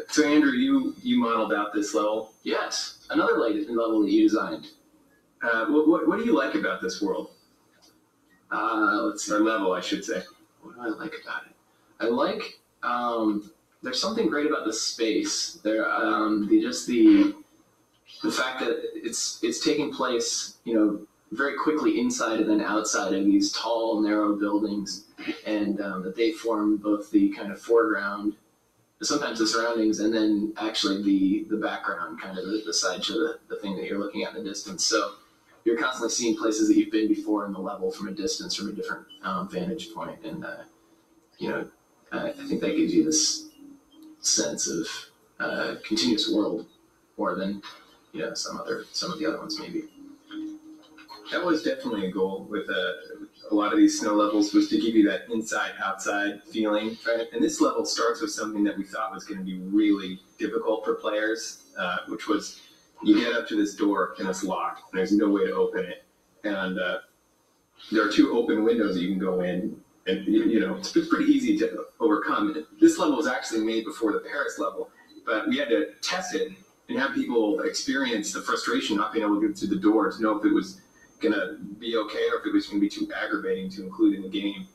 So Andrew, you modeled out this level. Yes, another level that you designed. What do you like about this world? Let's see. Or level, I should say. What do I like about it? I like there's something great about the space. There, the fact that it's taking place, very quickly inside and then outside of these tall, narrow buildings, and that they form both the kind of foreground, sometimes the surroundings, and then actually the background, kind of the sideshow, the thing that you're looking at in the distance. So you're constantly seeing places that you've been before in the level from a distance, from a different vantage point, and I think that gives you this sense of continuous world more than some of the other ones maybe. That was definitely a goal with a lot of these snow levels, was to give you that inside-outside feeling. Right? And this level starts with something that we thought was going to be really difficult for players, which was you get up to this door and it's locked and there's no way to open it. And there are two open windows that you can go in, and it's pretty easy to overcome. This level was actually made before the Paris level, but we had to test it and have people experience the frustration not being able to get to the door to know if it was going to be okay or if it was going to be too aggravating to include in the game.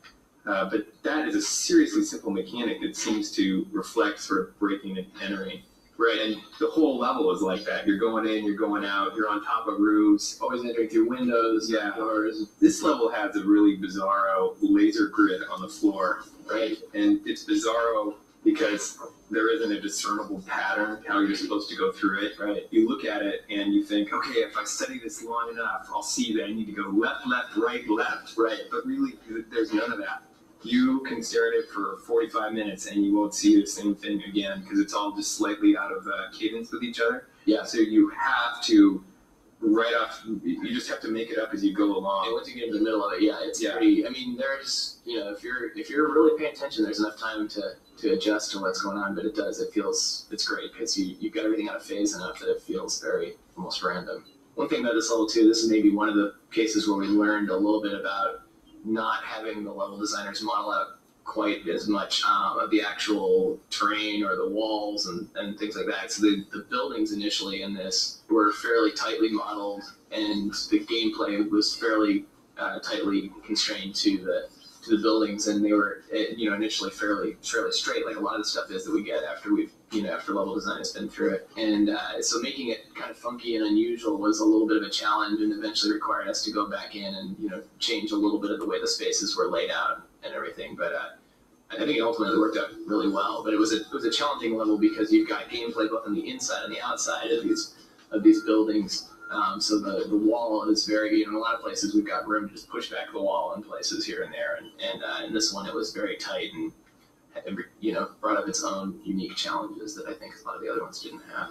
But that is a seriously simple mechanic that seems to reflect sort of breaking and entering. Right, and the whole level is like that. You're going in, you're going out, you're on top of roofs, always entering through windows, doors. This level has a really bizarro laser grid on the floor, right? And it's bizarro because there isn't a discernible pattern how you're supposed to go through it, right? You look at it and you think, okay, if I study this long enough, I'll see that I need to go left, left, right, left, right. But really, there's none of that. You can stare at it for 45 minutes and you won't see the same thing again because it's all just slightly out of cadence with each other. Yeah. So you have to, right off, you just have to make it up as you go along. And once you get into the middle of it, it's pretty, there's, if you're really paying attention, there's enough time to adjust to what's going on, but it's great because you've got everything out of phase enough that it feels very almost random. One thing about this level too, this is maybe one of the cases where we learned a little bit about not having the level designers model out quite as much of the actual terrain or the walls and things like that. So the buildings initially in this were fairly tightly modeled, and the gameplay was fairly tightly constrained to the buildings, and they were initially fairly straight, like a lot of the stuff is that we get after after level design has been through it. And so making it kind of funky and unusual was a little bit of a challenge, and eventually required us to go back in and change a little bit of the way the spaces were laid out and everything. But I think it ultimately worked out really well. But it was a challenging level because you've got gameplay both on the inside and the outside of these buildings. So the wall is very, in a lot of places we've got room to just push back the wall in places here and there. And in this one it was very tight and brought up its own unique challenges that I think a lot of the other ones didn't have.